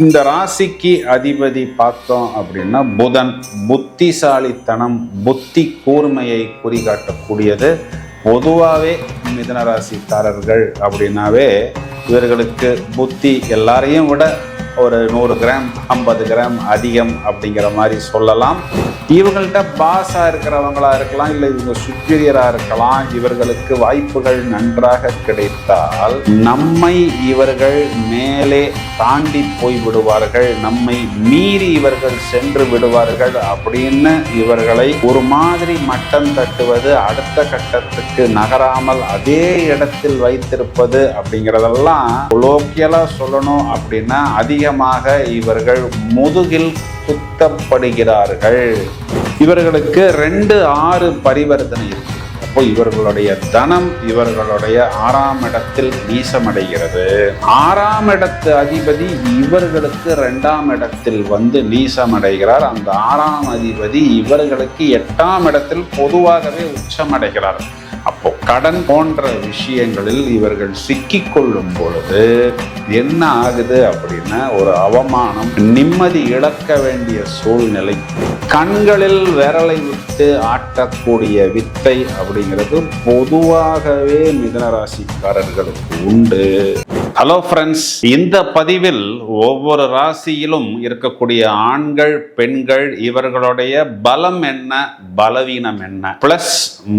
இந்த ராசிக்கு அதிபதி பார்த்தோம் அப்படின்னா புதன். புத்திசாலித்தனம், புத்தி கூர்மையை குறிகாட்டக்கூடியது. பொதுவாகவே மிதுன ராசிக்காரர்கள் அப்படின்னாவே இவர்களுக்கு புத்தி எல்லாரையும் விட ஒரு 100 கிராம் 50 கிராம் அதிகம் அப்படிங்கிற மாதிரி சொல்லலாம். இவங்கள்ட்ட பாஸா இருக்கிறவங்களா இருக்கலாம், இல்லை இவங்க சுப்பீரியரா இருக்கலாம். இவர்களுக்கு வாய்ப்புகள் நன்றாக கிடைத்தால் நம்மை இவர்கள் மேலே தாண்டி போய் விடுவார்கள், நம்மை மீறி இவர்கள் சென்று விடுவார்கள் அப்படின்னு இவர்களை ஒரு மாதிரி மட்டம் தட்டுவது, அடுத்த கட்டத்துக்கு நகராமல் அதே இடத்தில் வைத்திருப்பது அப்படிங்கிறதெல்லாம் லோக்கியலா சொல்லணும் அப்படின்னா அதிகமாக இவர்கள் முதுகில் குத்தப்படுகிறார்கள். இவர்களுக்கு 2-6 பரிவர்த்தனை இருக்கு. அப்போ இவர்களுடைய தனம் இவர்களுடைய 6ஆம் இடத்தில் நீசமடைகிறது. 6ஆம் இடத்து அதிபதி இவர்களுக்கு 2ஆம் இடத்தில் வந்து நீசமடைகிறார். அந்த 6ஆம் அதிபதி இவர்களுக்கு 8ஆம் இடத்தில் பொதுவாகவே உச்சமடைகிறார். அப்போ கடன் போன்ற விஷயங்களில் இவர்கள் சிக்கிக்கொள்ளும் பொழுது என்ன ஆகுது அப்படின்னா ஒரு அவமானம், நிம்மதி இழக்க வேண்டிய சூழ்நிலை, கண்களில் விரலை விட்டு ஆட்டக்கூடிய வித்தை அப்படிங்கிறது பொதுவாகவே மிதுன ராசிக்காரர்களுக்கு உண்டு. ஹலோ ஃப்ரெண்ட்ஸ், இந்த பதிவில் ஒவ்வொரு ராசியிலும் இருக்கக்கூடிய ஆண்கள் பெண்கள் இவர்களுடைய பலம் என்ன, பலவீனம் என்ன, பிளஸ்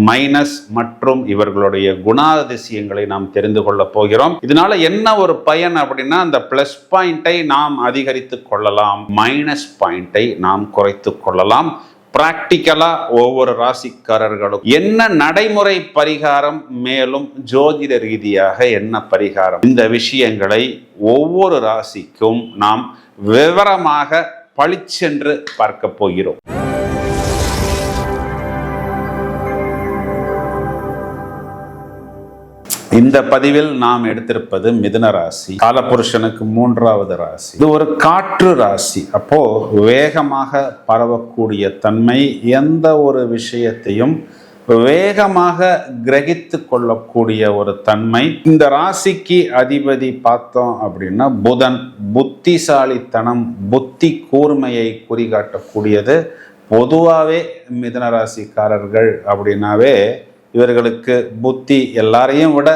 மைனஸ் மற்றும் இவர்களுடைய குணாதிசயங்களை நாம் தெரிந்து கொள்ள போகிறோம். இதனால என்ன ஒரு பயன் அப்படின்னா அந்த பிளஸ் பாயிண்டை நாம் அதிகரித்து கொள்ளலாம், மைனஸ் பாயிண்டை நாம் குறைத்து கொள்ளலாம். பிராக்டிக்கலா ஒவ்வொரு ராசிக்காரர்களும் என்ன நடைமுறை பரிகாரம், மேலும் ஜோதிட ரீதியாக என்ன பரிகாரம், இந்த விஷயங்களை ஒவ்வொரு ராசிக்கும் நாம் விவரமாக பளிச்சென்று பார்க்க போகிறோம். இந்த பதிவில் நாம் எடுத்திருப்பது மிதுன ராசி, காலபுருஷனுக்கு 3வது ராசி. இது ஒரு காற்று ராசி. அப்போ வேகமாக பரவக்கூடிய தன்மை, எந்த ஒரு விஷயத்தையும் வேகமாக கிரகித்து கொள்ளக்கூடிய ஒரு தன்மை. இந்த ராசிக்கு அதிபதி பார்த்தோம் அப்படின்னா புதன். புத்திசாலித்தனம், புத்தி கூர்மையை குறிகாட்டக்கூடியது. பொதுவாகவே மிதுன ராசிக்காரர்கள் அப்படின்னாவே இவர்களுக்கு புத்தி எல்லாரையும் விட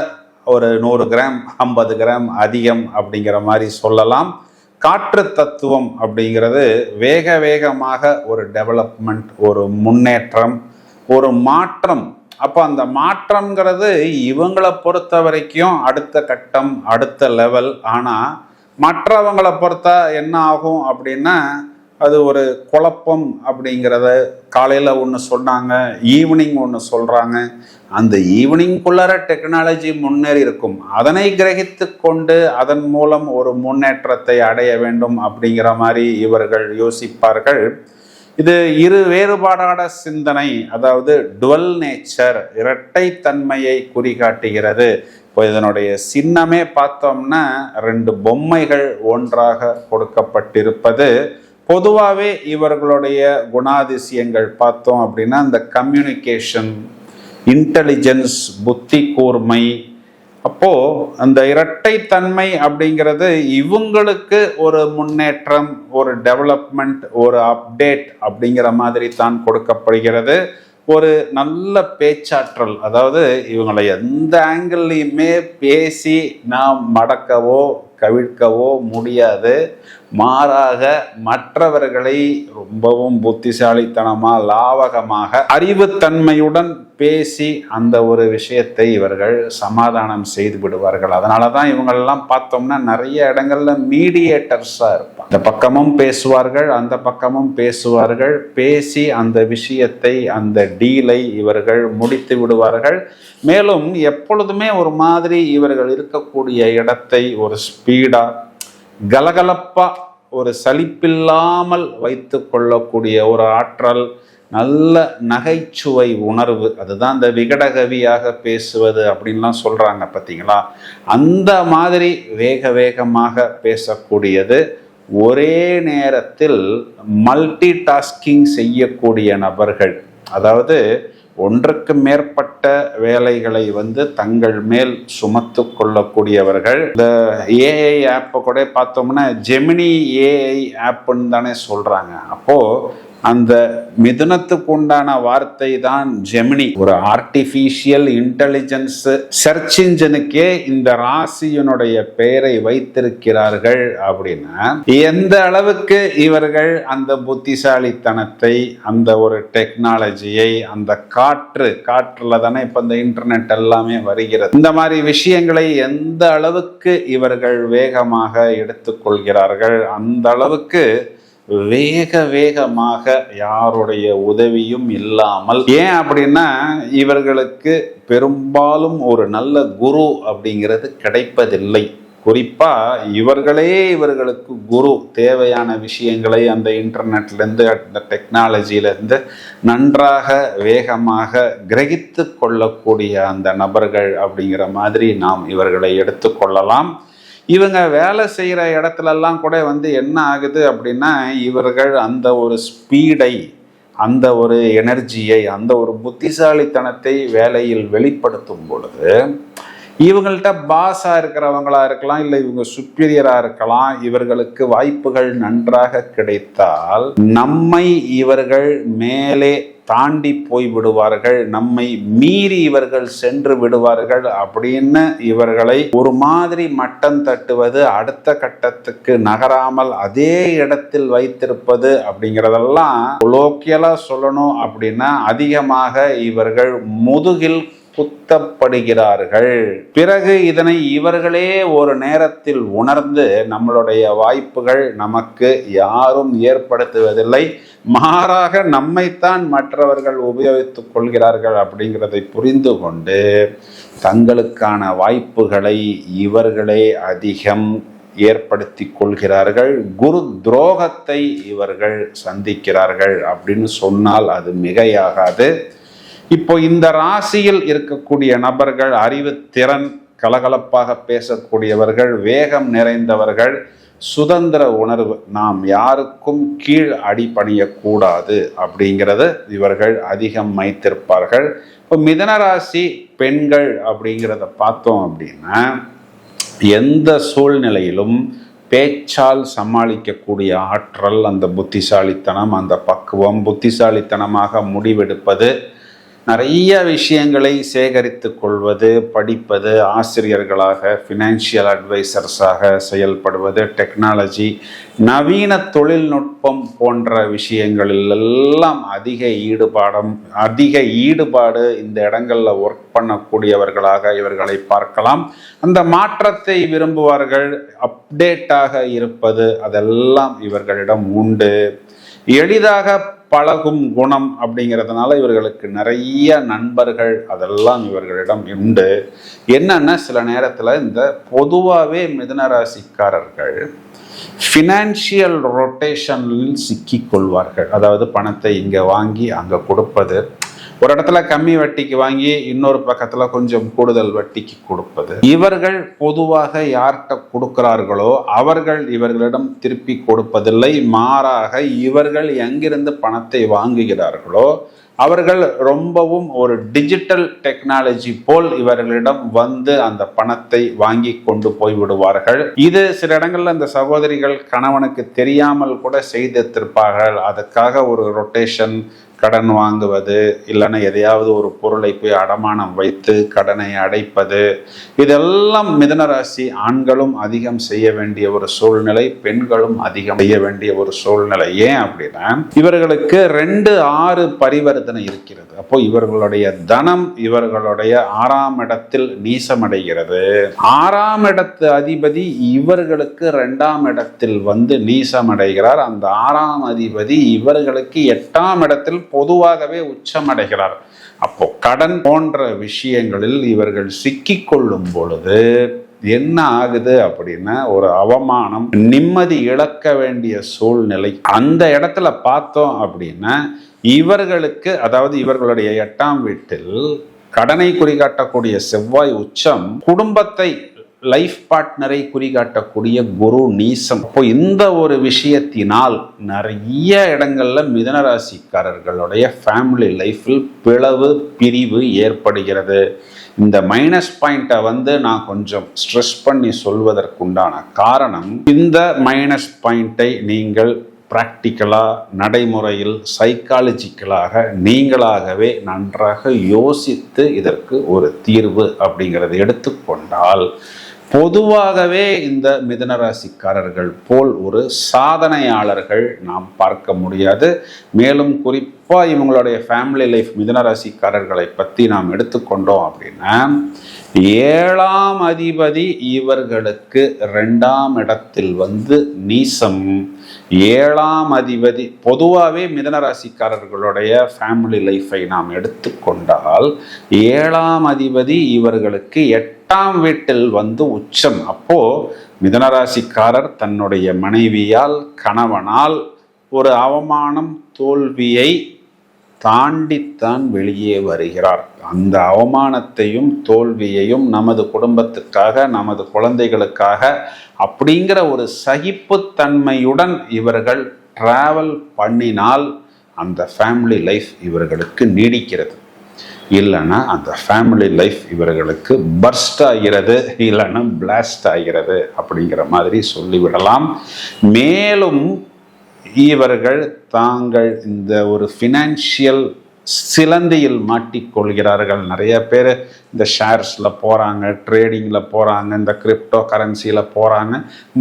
ஒரு 100 கிராம் 50 கிராம் அதிகம் அப்படிங்கிற மாதிரி சொல்லலாம். காற்று தத்துவம் அப்படிங்கிறது வேகமாக ஒரு டெவலப்மெண்ட், ஒரு முன்னேற்றம், ஒரு மாற்றம். அப்போ அந்த மாற்றம்ங்கிறது இவங்களை பொறுத்த வரைக்கும் அடுத்த கட்டம், அடுத்த லெவல். ஆனால் மற்றவங்களை பொறுத்தா என்ன ஆகும் அப்படின்னா அது ஒரு குழப்பம் அப்படிங்கிறத. காலையில் ஒன்று சொன்னாங்க, ஈவினிங் ஒன்று சொல்கிறாங்க. அந்த ஈவினிங்குள்ளார டெக்னாலஜி முன்னேறி இருக்கும், அதனை கிரகித்து கொண்டு அதன் மூலம் ஒரு முன்னேற்றத்தை அடைய வேண்டும் அப்படிங்கிற மாதிரி இவர்கள் யோசிப்பார்கள். இது இரு வேறுபாடான சிந்தனை, அதாவது டுவல் நேச்சர், இரட்டைத்தன்மையை குறிகாட்டுகிறது. இப்போ இதனுடைய சின்னமே பார்த்தோம்னா 2 பொம்மைகள் ஒன்றாக கொடுக்கப்பட்டிருப்பது. பொதுவாகவே இவர்களுடைய குணாதிசயங்கள் பார்த்தோம் அப்படின்னா அந்த கம்யூனிகேஷன், இன்டெலிஜென்ஸ், புத்தி கூர்மை. அப்போ அந்த இரட்டைத்தன்மை அப்படிங்கிறது இவங்களுக்கு ஒரு முன்னேற்றம், ஒரு டெவலப்மெண்ட், ஒரு அப்டேட் அப்படிங்கிற மாதிரி தான் கொடுக்கப்படுகிறது. ஒரு நல்ல பேச்சாற்றல், அதாவது இவங்களை எந்த ஆங்கிள்லையுமே பேசி நாம் மடக்கவோ கவிழ்க்கவோ முடியாது. மாறாக மற்றவர்களை ரொம்பவும் புத்திசாலித்தனமாக, லாவகமாக, அறிவுத்தன்மையுடன் பேசி அந்த ஒரு விஷயத்தை இவர்கள் சமாதானம் செய்து விடுவார்கள். அதனால தான் இவங்களெல்லாம் பார்த்தோம்னா நிறைய இடங்கள்ல மீடியேட்டர்ஸா இருப்பாங்க. இந்த பக்கமும் பேசுவார்கள், அந்த பக்கமும் பேசுவார்கள். பேசி அந்த விஷயத்தை, அந்த டீலை இவர்கள் முடித்து விடுவார்கள். மேலும் எப்பொழுதுமே ஒரு மாதிரி இவர்கள் இருக்கக்கூடிய இடத்தை ஒரு ஸ்பீடா, கலகலப்பா, ஒரு சலிப்பில்லாமல் வைத்து கொள்ளக்கூடிய ஒரு ஆற்றல், நல்ல நகைச்சுவை உணர்வு. அதுதான் இந்த விகடகவியாக பேசுவது அப்படின்லாம் சொல்றாங்க பார்த்தீங்களா. அந்த மாதிரி வேகமாக பேசக்கூடியது. ஒரே நேரத்தில் மல்டி டாஸ்கிங் செய்யக்கூடிய நபர்கள், அதாவது ஒன்றுக்கு மேற்பட்ட வேலைகளை தங்கள் மேல் சுமத்து கொள்ளக்கூடியவர்கள். இந்த ஏஐ ஆப்பை கூட பார்த்தோம்னா ஜெமினி ஏஐ ஆப்னு தானே சொல்றாங்க. அப்போ அந்த மிதுனத்துக்கு உண்டான வார்த்தை தான் ஜெமினி. ஒரு ஆர்டிபிஷியல் இன்டெலிஜென்ஸ் சர்ச் இன்ஜினுக்கே இந்த ராசியினுடைய பெயரை வைத்திருக்கிறார்கள். அப்படின்னா எந்த அளவுக்கு இவர்கள் அந்த புத்திசாலித்தனத்தை, அந்த ஒரு டெக்னாலஜியை, அந்த காற்றுல தானே இப்ப இந்த இன்டர்நெட் எல்லாமே வருகிறது, இந்த மாதிரி விஷயங்களை எந்த அளவுக்கு இவர்கள் வேகமாக எடுத்துக்கொள்கிறார்கள், அந்த அளவுக்கு வேகமாக யாருடைய உதவியும் இல்லாமல். ஏன் அப்படின்னா இவர்களுக்கு பெரும்பாலும் ஒரு நல்ல குரு அப்படிங்கிறது கிடைப்பதில்லை. குறிப்பா இவர்களே இவர்களுக்கு குரு. தேவையான விஷயங்களை அந்த இன்டர்நெட்லேருந்து, அந்த டெக்னாலஜியிலேருந்து நன்றாக வேகமாக கிரகித்து கொள்ளக்கூடிய அந்த நபர்கள் அப்படிங்கிற மாதிரி நாம் இவர்களை எடுத்துக்கொள்ளலாம். இவங்க வேலை செய்கிற இடத்துலலாம் கூட என்ன ஆகுது அப்படின்னா இவர்கள் அந்த ஒரு ஸ்பீடை, அந்த ஒரு எனர்ஜியை, அந்த ஒரு புத்திசாலித்தனத்தை வேலையில் வெளிப்படுத்தும் பொழுது இவங்கள்ட்ட பாஸாக இருக்கிறவங்களா இருக்கலாம், இல்லை இவங்க சுப்பீரியராக இருக்கலாம், இவர்களுக்கு வாய்ப்புகள் நன்றாக கிடைத்தால் நம்மை இவர்கள் மேலே தாண்டி போய் விடுவார்கள், நம்மை மீறி இவர்கள் சென்று விடுவார்கள் அப்படின்னு இவர்களை ஒரு மாதிரி மட்டம் தட்டுவது, அடுத்த கட்டத்துக்கு நகராமல் அதே இடத்தில் வைத்திருப்பது அப்படிங்கிறதெல்லாம் லோக்கியலா சொல்லணும் அப்படின்னா அதிகமாக இவர்கள் முதுகில் குத்தப்படுகிறார்கள். பிறகு இதனை இவர்களே ஒரு நேரத்தில் உணர்ந்து நம்மளுடைய வாய்ப்புகள் நமக்கு யாரும் ஏற்படுத்துவதில்லை, மாறாக நம்மைத்தான் மற்றவர்கள் உபயோகித்துக் கொள்கிறார்கள் அப்படிங்கிறதை புரிந்து கொண்டு தங்களுக்கான வாய்ப்புகளை இவர்களே அதிகம் ஏற்படுத்தி கொள்கிறார்கள். குரு துரோகத்தை இவர்கள் சந்திக்கிறார்கள் அப்படின்னு சொன்னால் அது மிகையாகாது. இப்போ இந்த ராசியில் இருக்கக்கூடிய நபர்கள் அறிவு திறன், கலகலப்பாக பேசக்கூடியவர்கள், வேகம் நிறைந்தவர்கள், சுதந்திர உணர்வு, நாம் யாருக்கும் கீழ் அடிபணியக்கூடாது அப்படிங்கிறது இவர்கள் அதிகம் வைத்திருப்பார்கள். இப்போ மிதனராசி பெண்கள் அப்படிங்கிறத பார்த்தோம் அப்படின்னா எந்த சூழ்நிலையிலும் பேச்சால் சமாளிக்கக்கூடிய ஆற்றல், அந்த புத்திசாலித்தனம், அந்த பக்குவம், புத்திசாலித்தனமாக முடிவெடுப்பது, நிறைய விஷயங்களை சேகரித்து கொள்வது, படிப்பது, ஆசிரியர்களாக, ஃபினான்ஷியல் அட்வைசர்ஸாக செயல்படுவது, டெக்னாலஜி, நவீன தொழில்நுட்பம் போன்ற விஷயங்களிலெல்லாம் அதிக ஈடுபாடு இந்த இடங்களில் ஒர்க் பண்ணக்கூடியவர்களாக இவர்களை பார்க்கலாம். அந்த மாற்றத்தை விரும்புவார்கள், அப்டேட்டாக இருப்பது அதெல்லாம் இவர்களிடம் உண்டு. எளிதாக பழகும் குணம் அப்படிங்கிறதுனால இவர்களுக்கு நிறைய நண்பர்கள் அதெல்லாம் இவர்களிடம் உண்டு. என்னன்னா சில நேரத்தில் இந்த பொதுவாகவே மிதுனராசிக்காரர்கள் ஃபினான்ஷியல் ரொட்டேஷனில் சிக்கிக் கொள்வார்கள். அதாவது பணத்தை இங்கே வாங்கி அங்கே கொடுப்பது, ஒரு இடத்துல கம்மி வட்டிக்கு வாங்கி இன்னொரு பக்கத்துல கொஞ்சம் கூடுதல் வட்டிக்கு கொடுப்பது. இவர்கள் பொதுவாக யார்கிட்ட கொடுக்கிறார்களோ அவர்கள் இவர்களிடம் திருப்பி கொடுப்பதில்லை, மாறாக இவர்கள் எங்கிருந்து பணத்தை வாங்குகிறார்களோ அவர்கள் ரொம்பவும் ஒரு டிஜிட்டல் டெக்னாலஜி போல் இவர்களிடம் அந்த பணத்தை வாங்கி கொண்டு போய் விடுவார்கள். இது சில இடங்கள்ல அந்த சகோதரிகள் கணவனுக்கு தெரியாமல் கூட செய்திருப்பார்கள். அதுக்காக ஒரு ரொட்டேஷன், கடன் வாங்குவது, இல்லைன்னா எதையாவது ஒரு பொருளை போய் அடமானம் வைத்து கடனை அடைப்பது, இதெல்லாம் மிதுனராசி ஆண்களும் அதிகம் செய்ய வேண்டிய ஒரு சூழ்நிலை, பெண்களும் அதிகம் செய்ய வேண்டிய ஒரு சூழ்நிலை. ஏன் அப்படின்னா இவர்களுக்கு 2-6 பரிவர்த்தனை இருக்கிறது. அப்போ இவர்களுடைய தனம் இவர்களுடைய 6ஆம் இடத்தில் நீசமடைகிறது. 6ஆம் இடத்து அதிபதி இவர்களுக்கு 2ஆம் இடத்தில் நீசமடைகிறார். அந்த 6ஆம் அதிபதி இவர்களுக்கு 8ஆம் இடத்தில் பொதுவாகவே உச்சமடைகிறார். அப்போ கடன் போன்ற விஷயங்களில் இவர்கள் சிக்கிக் கொள்ளும் பொழுது என்ன ஆகுது அப்படின்னா ஒரு அவமானம், நிம்மதி இழக்க வேண்டிய சூழ்நிலை. அந்த இடத்துல பார்த்தோம் அப்படின்னா இவர்களுக்கு, அதாவது இவர்களுடைய 8ஆம் வீட்டில் கடனை குறிகாட்டக்கூடிய செவ்வாய் உச்சம் குடும்பத்தை லைஃப் பார்ட்னரை குறிகாட்டக்கூடிய குரு நீசம். இப்போ இந்த ஒரு விஷயத்தினால் நிறைய இடங்கள்ல மிதுன ராசிக்காரர்களுடைய ஃபேமிலி லைஃப்பில் பிளவு பிரிவு ஏற்படுகிறது. இந்த மைனஸ் பாயிண்ட்டை நான் கொஞ்சம் ஸ்ட்ரெஸ் பண்ணி சொல்வதற்குண்டான காரணம், இந்த மைனஸ் பாயிண்ட்டை நீங்கள் பிராக்டிக்கலாக நடைமுறையில் சைக்காலஜிக்கலாக நீங்களாகவே நன்றாக யோசித்து இதற்கு ஒரு தீர்வு அப்படிங்கிறத எடுத்துக்கொண்டால், பொதுவாகவே இந்த மிதுன ராசிக்காரர்கள் போல் ஒரு சாதனையாளர்கள் நாம் பார்க்க முடியாது. மேலும் குறிப்பாக இவங்களுடைய ஃபேமிலி லைஃப் மிதுன ராசிக்காரர்களை பற்றி நாம் எடுத்துக்கொண்டோம் அப்படின்னா, 7ஆம் அதிபதி இவர்களுக்கு 2ஆம் இடத்தில் நீசம். 7ஆம் அதிபதி பொதுவாகவே மிதுன ராசிக்காரர்களுடைய ஃபேமிலி லைஃப்பை நாம் எடுத்துக்கொண்டால் 7ஆம் அதிபதி இவர்களுக்கு 8ஆம் வீட்டில் உச்சம். அப்போ மிதுன ராசிக்காரர் தன்னுடைய மனைவியால் கணவனால் ஒரு அவமானம் தோல்வியை தாண்டித்தான் வெளியே வருகிறார். அந்த அவமானத்தையும் தோல்வியையும் நமது குடும்பத்துக்காக நமது குழந்தைகளுக்காக அப்படிங்கிற ஒரு சகிப்புத்தன்மையுடன் இவர்கள் டிராவல் பண்ணினால் அந்த ஃபேமிலி லைஃப் இவர்களுக்கு நீடிக்கிறது. இல்லைன்னா அந்த ஃபேமிலி லைஃப் இவர்களுக்கு பர்ஸ்ட் ஆகிறது, இல்லைன்னா பிளாஸ்ட் ஆகிறது அப்படிங்கிற மாதிரி சொல்லிவிடலாம். மேலும் இவர்கள் தாங்கள் இந்த ஒரு ஃபினான்ஷியல் சிலந்தியில் மாட்டிக்கொள்கிறார்கள். நிறைய பேர் இந்த ஷேர்ஸில் போகிறாங்க, ட்ரேடிங்கில் போகிறாங்க, இந்த கிரிப்டோ கரன்சியில் போகிறாங்க.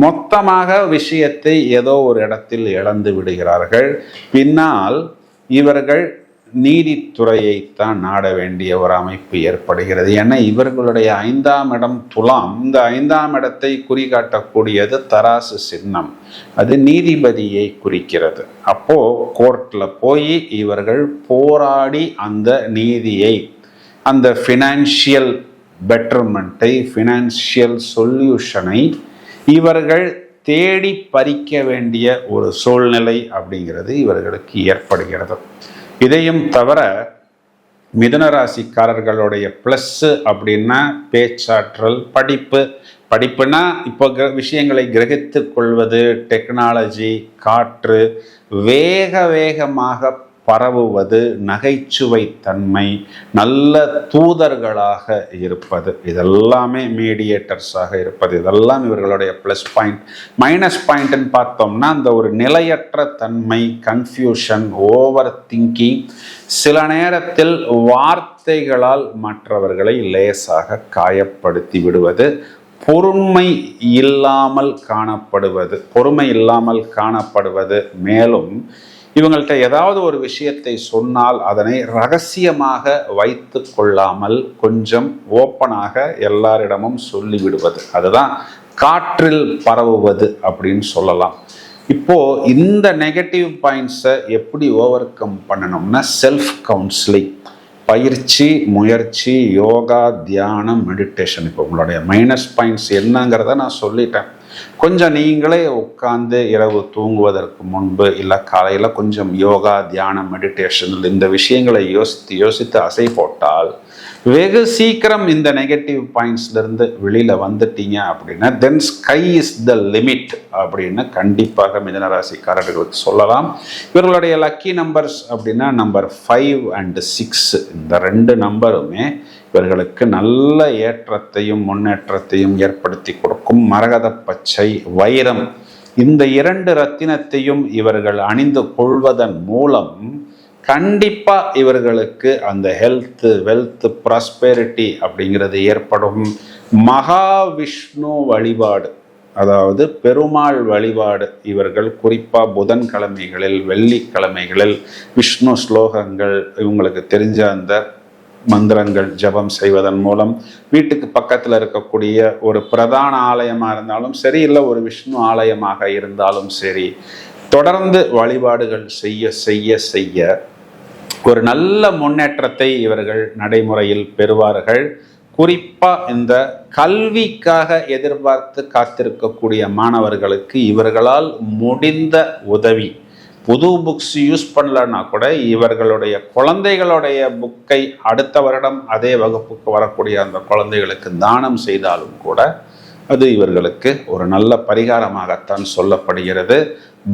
மொத்தமாக விஷயத்தை ஏதோ ஒரு இடத்தில் இழந்து விடுகிறார்கள். பின்னால் இவர்கள் நீதித்துறையைத்தான் நாட வேண்டிய ஒரு அமைப்பு ஏற்படுகிறது. ஏன்னா இவர்களுடைய 5ஆம் இடம் துலாம். இந்த 5ஆம் இடத்தை குறிகாட்டக்கூடியது தராசு சின்னம், அது நீதிபதியை குறிக்கிறது. அப்போ கோர்ட்ல போய் இவர்கள் போராடி அந்த நீதியை, அந்த ஃபினான்ஷியல் பெட்டர்மெண்ட்டை, ஃபினான்ஷியல் சொல்யூஷனை இவர்கள் தேடி பறிக்க வேண்டிய ஒரு சூழ்நிலை அப்படிங்கிறது இவர்களுக்கு ஏற்படுகிறது. இதையும் தவிர மிதுன ராசிக்காரர்களுடைய ப்ளஸ்ஸு அப்படின்னா பேச்சாற்றல், படிப்புனா இப்போ விஷயங்களை கிரகித்து கொள்வது, டெக்னாலஜி, காற்று, வேகமாக பரவுவது, நகைச்சுவை தன்மை, நல்ல தூதர்களாக இருப்பது, இதெல்லாமே மீடியேட்டர்ஸாக இருப்பது, இதெல்லாம் இவர்களுடைய ப்ளஸ் பாயிண்ட். மைனஸ் பாயிண்ட்னு பார்த்தோம்னா அந்த ஒரு நிலையற்ற தன்மை, கன்ஃபியூஷன், ஓவர் திங்கிங், சில நேரத்தில் வார்த்தைகளால் மற்றவர்களை லேசாக காயப்படுத்தி விடுவது, பொறுமை இல்லாமல் காணப்படுவது, மேலும் இவங்கள்ட்ட ஏதாவது ஒரு விஷயத்தை சொன்னால் அதனை ரகசியமாக வைத்து கொள்ளாமல் கொஞ்சம் ஓப்பனாக எல்லாரிடமும் சொல்லிவிடுவது, அதுதான் காற்றில் பரவுவது அப்படின்னு சொல்லலாம். இப்போ இந்த நெகட்டிவ் பாயிண்ட்ஸை எப்படி ஓவர் கம் பண்ணணும்னா, செல்ஃப் கவுன்சிலிங், பயிற்சி, முயற்சி, யோகா, தியானம், மெடிடேஷன். இப்போ உங்களுடைய மைனஸ் பாயிண்ட்ஸ் என்னங்கிறத நான் சொல்லிட்டேன். கொஞ்சம் நீங்களே உட்கார்ந்து இரவு தூங்குவதற்கு முன்பு இல்லை காலையில் கொஞ்சம் யோகா, தியானம், மெடிடேஷன் இந்த விஷயங்களை யோசித்து அசை போட்டால் வெகு சீக்கிரம் இந்த நெகட்டிவ் பாயிண்ட்ஸ்லேருந்து வெளியில் வந்துட்டீங்க அப்படின்னா தென் ஸ்கை இஸ் த லிமிட் அப்படின்னு கண்டிப்பாக மிதுன ராசிக்காரர்களுக்கு சொல்லலாம். இவர்களுடைய லக்கி நம்பர்ஸ் அப்படின்னா நம்பர் 5 and 6. இந்த 2 நம்பருமே இவர்களுக்கு நல்ல ஏற்றத்தையும் முன்னேற்றத்தையும் ஏற்படுத்தி கொடுக்கும். மரகத பச்சை, வைரம், இந்த 2 ரத்தினத்தையும் இவர்கள் அணிந்து கொள்வதன் மூலம் கண்டிப்பா இவர்களுக்கு அந்த ஹெல்த், வெல்த், ப்ராஸ்பெரிட்டி அப்படிங்கிறது ஏற்படும். மகாவிஷ்ணு வழிபாடு, அதாவது பெருமாள் வழிபாடு, இவர்கள் குறிப்பாக புதன்கிழமைகளில், வெள்ளிக்கிழமைகளில் விஷ்ணு ஸ்லோகங்கள், இவங்களுக்கு தெரிஞ்ச அந்த மந்திரங்கள் ஜபம் செய்வதன் மூலம் வீட்டுக்கு பக்கத்தில் இருக்கக்கூடிய ஒரு பிரதான ஆலயமாக இருந்தாலும் சரி, இல்லை ஒரு விஷ்ணு ஆலயமாக இருந்தாலும் சரி, தொடர்ந்து வழிபாடுகள் செய்ய ஒரு நல்ல முன்னேற்றத்தை இவர்கள் நடைமுறையில் பெறுவார்கள். குறிப்பாக இந்த கல்விக்காக எதிர்பார்த்து காத்திருக்கக்கூடிய மாணவர்களுக்கு இவர்களால் முடிந்த உதவி, புது புக்ஸ் யூஸ் பண்ணலன்னா கூட இவர்களுடைய குழந்தைகளுடைய புக்கை அடுத்த வருடம் அதே வகுப்புக்கு வரக்கூடிய அந்த குழந்தைகளுக்கு தானம் செய்தாலும் கூட அது இவர்களுக்கு ஒரு நல்ல பரிகாரமாகத்தான் சொல்லப்படுகிறது.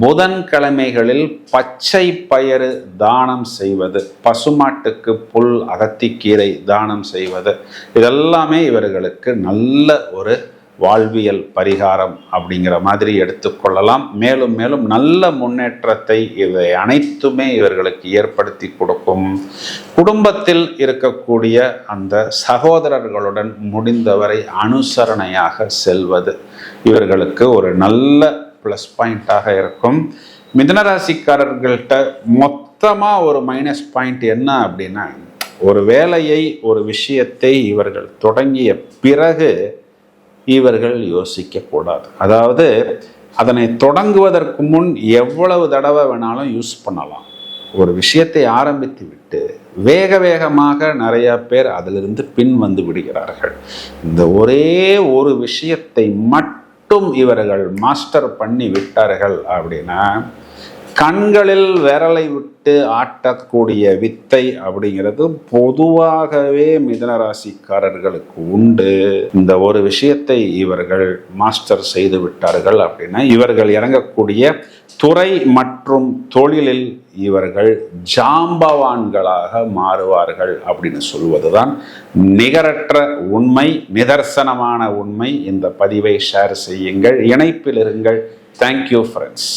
புதன்கிழமைகளில் பச்சை பயிறு தானம் செய்வது, பசுமாட்டுக்கு புல் அகத்திக்கீரை தானம் செய்வது, இதெல்லாமே இவர்களுக்கு நல்ல ஒரு வாழ்வியல் பரிகாரம் அப்படிங்கிற மாதிரி எடுத்துக்கொள்ளலாம். மேலும் மேலும் நல்ல முன்னேற்றத்தை இவை அனைத்துமே இவர்களுக்கு ஏற்படுத்தி கொடுக்கும். குடும்பத்தில் இருக்கக்கூடிய அந்த சகோதரர்களுடன் முடிந்தவரை அனுசரணையாக செல்வது இவர்களுக்கு ஒரு நல்ல ப்ளஸ் பாயிண்டாக இருக்கும். மிதுனராசிக்காரர்கள்ட்ட மொத்தமாக ஒரு மைனஸ் பாயிண்ட் என்ன அப்படின்னா, ஒரு வேலையை ஒரு விஷயத்தை இவர்கள் தொடங்கிய பிறகு இவர்கள் யோசிக்கக்கூடாது. அதாவது அதனை தொடங்குவதற்கு முன் எவ்வளவு தடவை வேணாலும் யூஸ் பண்ணலாம். ஒரு விஷயத்தை ஆரம்பித்து விட்டு வேக வேகமாக நிறைய பேர் அதிலிருந்து பின் வந்து விடுகிறார்கள். இந்த ஒரே ஒரு விஷயத்தை மட்டும் இவர்கள் மாஸ்டர் பண்ணி விட்டார்கள் அப்படின்னா, கண்களில் விரலை விட்டு ஆட்டக்கூடிய வித்தை அப்படிங்கிறது பொதுவாகவே மிதுனராசிக்காரர்களுக்கு உண்டு. இந்த ஒரு விஷயத்தை இவர்கள் மாஸ்டர் செய்து விட்டார்கள் அப்படின்னா, இவர்கள் இறங்கக்கூடிய துறை மற்றும் தொழிலில் இவர்கள் ஜாம்பவான்களாக மாறுவார்கள் அப்படின்னு சொல்வதுதான் நிகரற்ற உண்மை, நிதர்சனமான உண்மை. இந்த பதிவை ஷேர் செய்யுங்கள், இணைப்பில் இருங்கள். Thank you friends.